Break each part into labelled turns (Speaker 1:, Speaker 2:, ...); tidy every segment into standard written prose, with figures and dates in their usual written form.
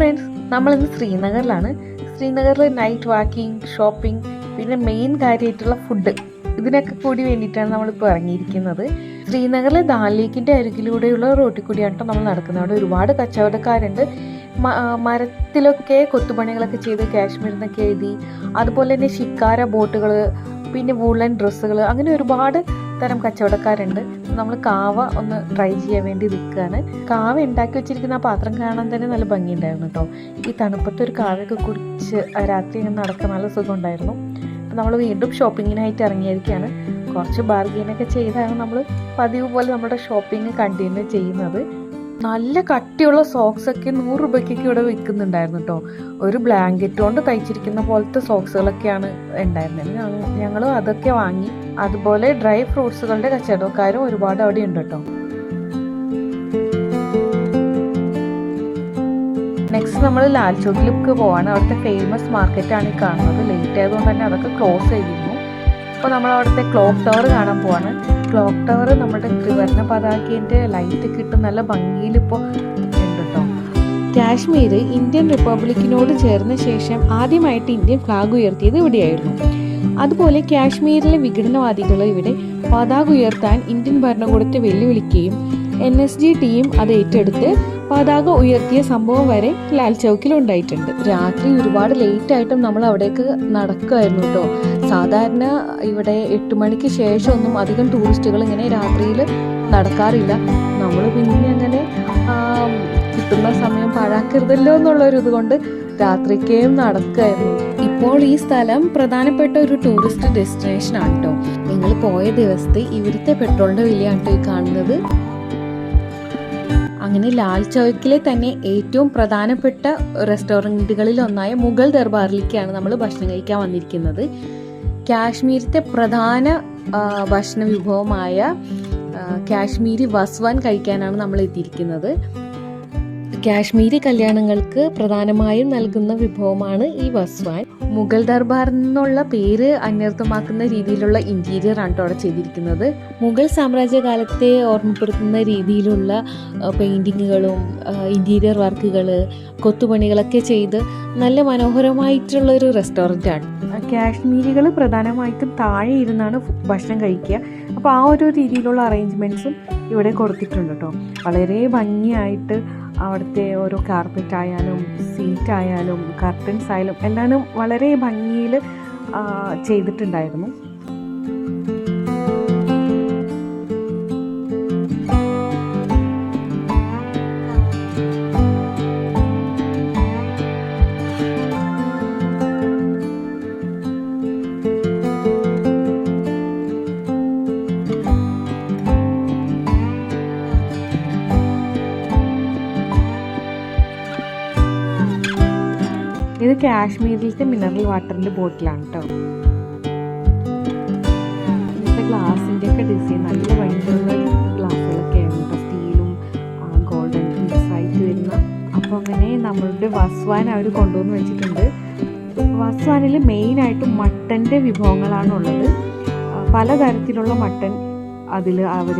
Speaker 1: Friends, നമ്മളിന്ന് ശ്രീനഗറിലാണ്. ശ്രീനഗറിൽ night walking, shopping, പിന്നെ മെയിൻ കാര്യമായിട്ടുള്ള ഫുഡ്, ഇതിനൊക്കെ കൂടി വേണ്ടിയിട്ടാണ് നമ്മളിപ്പോൾ ഇറങ്ങിയിരിക്കുന്നത്. ശ്രീനഗറിലെ ദാൽ ലേക്കിൻ്റെ അരികിലൂടെയുള്ള റോട്ടിൽ കൂടിയാണ് കേട്ടോ നമ്മൾ നടക്കുന്നത്. അവിടെ ഒരുപാട് കച്ചവടക്കാരുണ്ട്. മരത്തിലൊക്കെ കൊത്തുപണികളൊക്കെ ചെയ്ത് കാശ്മീരിൽ നിന്നൊക്കെ എഴുതി, അതുപോലെ തന്നെ ഷിക്കാര ബോട്ടുകൾ, പിന്നെ വൂളൻ ഡ്രസ്സുകൾ, അങ്ങനെ ഒരുപാട് തരം കച്ചവടക്കാരുണ്ട്. നമ്മൾ കാവ ഒന്ന് ട്രൈ ചെയ്യാൻ വേണ്ടി നിൽക്കുകയാണ്. കാവ ഉണ്ടാക്കി വെച്ചിരിക്കുന്ന ആ പാത്രം കാണാൻ തന്നെ നല്ല ഭംഗിയുണ്ടായിരുന്നു കേട്ടോ. ഈ തണുപ്പത്ത് ഒരു കാവയൊക്കെ കുടിച്ച് രാത്രി ഇങ്ങനെ നടക്കാൻ നല്ല സുഖം ഉണ്ടായിരുന്നു. നമ്മൾ വീണ്ടും ഷോപ്പിങ്ങിനായിട്ട് ഇറങ്ങിയിരിക്കുകയാണ്. കുറച്ച് ബാർഗെയിനൊക്കെ ചെയ്താണ് നമ്മൾ പതിവ് പോലെ നമ്മുടെ ഷോപ്പിംഗ് കണ്ടിന്യൂ ചെയ്യുന്നത്. നല്ല കട്ടിയുള്ള സോക്സൊക്കെ 100 രൂപയ്ക്കൊക്കെ ഇവിടെ വിൽക്കുന്നുണ്ടായിരുന്നു കേട്ടോ. ഒരു ബ്ലാങ്കറ്റ് കൊണ്ട് തയ്ച്ചിരിക്കുന്ന പോലത്തെ സോക്സുകളൊക്കെയാണ് ഉണ്ടായിരുന്നത്. ഞങ്ങൾ അതൊക്കെ വാങ്ങി. അതുപോലെ ഡ്രൈ ഫ്രൂട്ട്സുകളുടെ കച്ചവടക്കാരും ഒരുപാട് അവിടെ ഉണ്ട് കേട്ടോ. നെക്സ്റ്റ് നമ്മൾ ലാൽ ചൗക്കിലേക്ക് പോവാണ്. അവിടുത്തെ ഫേമസ് മാർക്കറ്റാണ് ഈ കാണുന്നത്. ലേറ്റ് ആയതുകൊണ്ട് തന്നെ അതൊക്കെ ക്ലോസ് ചെയ്തിരുന്നു. അപ്പോൾ നമ്മൾ അവിടുത്തെ ക്ലോക്ക് ടവർ കാണാൻ പോവാണ്. ക്ലോക്ക് ടവർ നമ്മുടെ ത്രിവർണ്ണ പതാകേൻ്റെ ലൈറ്റ് കിട്ടും നല്ല ഭംഗിയിൽ ഇപ്പോൾ ഉണ്ട് കേട്ടോ. കാശ്മീർ ഇന്ത്യൻ റിപ്പബ്ലിക്കിനോട് ചേർന്ന ശേഷം ആദ്യമായിട്ട് ഇന്ത്യൻ ഫ്ലാഗ് ഉയർത്തിയത് ഇവിടെയായിരുന്നു. അതുപോലെ കാശ്മീരിലെ വിഘടനവാദികൾ ഇവിടെ പതാക ഉയർത്താൻ ഇന്ത്യൻ ഭരണകൂടത്തെ വെല്ലുവിളിക്കുകയും NSG ടീം അത് ഏറ്റെടുത്ത് പതാക ഉയർത്തിയ സംഭവം വരെ ലാൽ ചൗക്കിൽ ഉണ്ടായിട്ടുണ്ട്. രാത്രി ഒരുപാട് ലേറ്റ് ആയിട്ടും നമ്മൾ അവിടേക്ക് നടക്കുമായിരുന്നു കേട്ടോ. സാധാരണ ഇവിടെ 8 മണിക്ക് ശേഷമൊന്നും അധികം ടൂറിസ്റ്റുകൾ ഇങ്ങനെ രാത്രിയിൽ നടക്കാറില്ല. നമ്മൾ പിന്നെ അങ്ങനെ കിട്ടുന്ന സമയം പാഴാക്കരുതല്ലോ എന്നുള്ളൊരു ഇതുകൊണ്ട് രാത്രിക്കേയും നടക്കുമായിരുന്നു. ഇപ്പോൾ ഈ സ്ഥലം പ്രധാനപ്പെട്ട ഒരു ടൂറിസ്റ്റ് ഡെസ്റ്റിനേഷൻ ആണ് കേട്ടോ. നിങ്ങൾ പോയ ദിവസത്തെ ഇവിടുത്തെ പെട്രോളിൻ്റെ വിലയാണ് കേട്ടോ ഈ കാണുന്നത്. അങ്ങനെ ലാൽ ചൗക്കിലെ തന്നെ ഏറ്റവും പ്രധാനപ്പെട്ട റെസ്റ്റോറൻറ്റുകളിൽ ഒന്നായ മുഗൾ ദർബാറിലേക്കാണ് നമ്മൾ ഭക്ഷണം കഴിക്കാൻ വന്നിരിക്കുന്നത്. കാശ്മീരിത്തെ പ്രധാന ഭക്ഷണ വിഭവമായ കാശ്മീരി വസ്വാൻ കഴിക്കാനാണ് നമ്മൾ എത്തിയിരിക്കുന്നത്. കാശ്മീരി കല്യാണങ്ങൾക്ക് പ്രധാനമായും നൽകുന്ന വിഭവമാണ് ഈ വസ്വാൻ. മുഗൾ ദർബാറിൽ നിന്നുള്ള പേര് അന്വർത്ഥമാക്കുന്ന രീതിയിലുള്ള ഇന്റീരിയർ ആണ് അവിടെ ചെയ്തിരിക്കുന്നത്. മുഗൾ സാമ്രാജ്യകാലത്തെ ഓർമ്മപ്പെടുത്തുന്ന രീതിയിലുള്ള പെയിന്റിങ്ങുകളും ഇന്റീരിയർ വർക്കുകൾ, കൊത്തുപണികളൊക്കെ ചെയ്ത് നല്ല മനോഹരമായിട്ടുള്ളൊരു റെസ്റ്റോറൻ്റാണ്. കാശ്മീരികൾ പ്രധാനമായിട്ടും താഴെ ഇരുന്നാണ് ഭക്ഷണം കഴിക്കുക. അപ്പോൾ ആ ഒരു രീതിയിലുള്ള അറേഞ്ച്മെൻറ്റ്സും ഇവിടെ കൊടുത്തിട്ടുണ്ട് കേട്ടോ. വളരെ ഭംഗിയായിട്ട് അവിടുത്തെ ഓരോ കാർപ്പറ്റ് ആയാലും സീറ്റ് ആയാലും കർട്ടൻസ് ആയാലും എല്ലാം വളരെ ഭംഗിയിൽ ചെയ്തിട്ടുണ്ടായിരുന്നു. ഇത് കാശ്മീരിലത്തെ മിനറൽ വാട്ടറിൻ്റെ ബോട്ടിലാണ് കേട്ടോ. ഇന്നത്തെ ഗ്ലാസിൻ്റെ ഒക്കെ ഡിസൈൻ നല്ല ഭംഗിയുള്ള ഗ്ലാസ്സുകളൊക്കെ ആയിരുന്നു കേട്ടോ. സ്റ്റീലും ഗോൾഡൻ മിക്സായിട്ട് വരുന്ന. അപ്പോൾ അങ്ങനെ നമ്മളുടെ വസ്വാൻ അവർ കൊണ്ടുവന്ന് വെച്ചിട്ടുണ്ട്. വസ്വാനിൽ മെയിനായിട്ടും മട്ടൻ്റെ വിഭവങ്ങളാണുള്ളത്. പലതരത്തിലുള്ള മട്ടൻ അതിൽ അവർ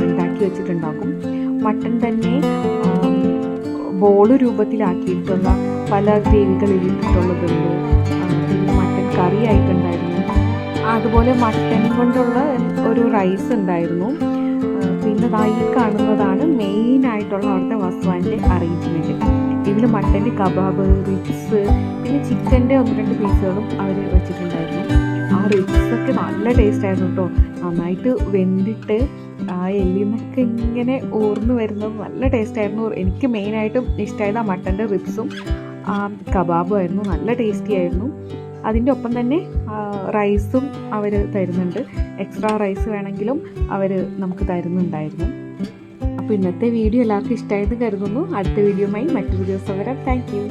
Speaker 1: ഉണ്ടാക്കി വെച്ചിട്ടുണ്ടാകും. മട്ടൻ തന്നെ ബോള് രൂപത്തിലാക്കിയിട്ടുള്ള പല ഗ്രേവികളിൽ ഇട്ടിട്ടുള്ളതുണ്ട്. പിന്നെ മട്ടൻ കറി ആയിട്ടുണ്ടായിരുന്നു. അതുപോലെ മട്ടൻ കൊണ്ടുള്ള ഒരു റൈസ് ഉണ്ടായിരുന്നു. പിന്നെ ഈ കാണുന്നതാണ് മെയിനായിട്ടുള്ള അവിടുത്തെ വസ്വാൻ്റെ അറേഞ്ച്മെൻറ്റ്. ഇതിൽ മട്ടൻ്റെ കബാബ്, റിബ്സ്, പിന്നെ ചിക്കൻ്റെ 1-2 പീസുകളും അവർ വെച്ചിട്ടുണ്ടായിരുന്നു. ആ റിബ്സൊക്കെ നല്ല ടേസ്റ്റ് ആയിരുന്നു കേട്ടോ. നന്നായിട്ട് വെന്തിട്ട് ആ എല്ലിൽ നിന്നൊക്കെ ഇങ്ങനെ ഊർന്നു വരുന്നത് നല്ല ടേസ്റ്റായിരുന്നു. എനിക്ക് മെയിനായിട്ടും ഇഷ്ടമായത് ആ മട്ടൻ്റെ റിബ്സും ആ കബാബും ആയിരുന്നു. നല്ല ടേസ്റ്റി ആയിരുന്നു. അതിൻ്റെ ഒപ്പം തന്നെ റൈസും അവർ തരുന്നുണ്ട്. എക്സ്ട്രാ റൈസ് വേണമെങ്കിലും അവർ നമുക്ക് തരുന്നുണ്ടായിരുന്നു. അപ്പോൾ ഇന്നത്തെ വീഡിയോ എല്ലാവർക്കും ഇഷ്ടമായെന്ന് കരുതുന്നു. അടുത്ത വീഡിയോയുമായി മറ്റൊരു ദിവസം വരാം. Thank you.